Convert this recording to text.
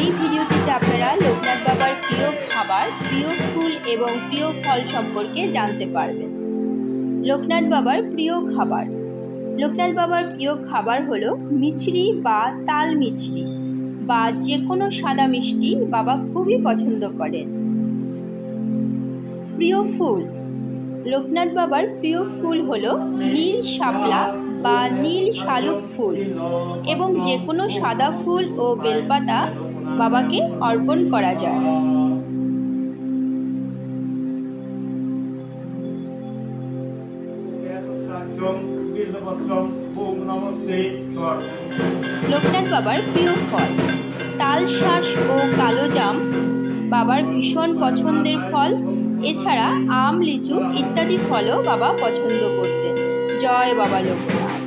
এই ভিডিওটিতে আপনারা লোকনাথ বাবার প্রিয় খাবার, প্রিয় ফুল এবং প্রিয় ফল সম্পর্কে জানতে পারবেন। লোকনাথ বাবার প্রিয় খাবার। লোকনাথ বাবার প্রিয় খাবার হলো মিছরি বা তাল মিছরি বা যে কোনো সাদা মিষ্টি বাবা খুবই পছন্দ করেন। প্রিয় ফুল। লোকনাথ বাবার প্রিয় ফুল হলো নীল শাপলা বা নীল শালুক ফুল এবং যে কোনো সাদা ফুল ও বেলপাতা বাবাকে অর্পণ করা যায়। লোকনাথ বাবার প্রিয় ফল। তালশাঁস ও কালো জাম বাবার ভীষণ পছন্দের ফল। এছাড়া আম, লিচু ইত্যাদি ফলও বাবা পছন্দ করতেন। জয় বাবা লোকনাথ।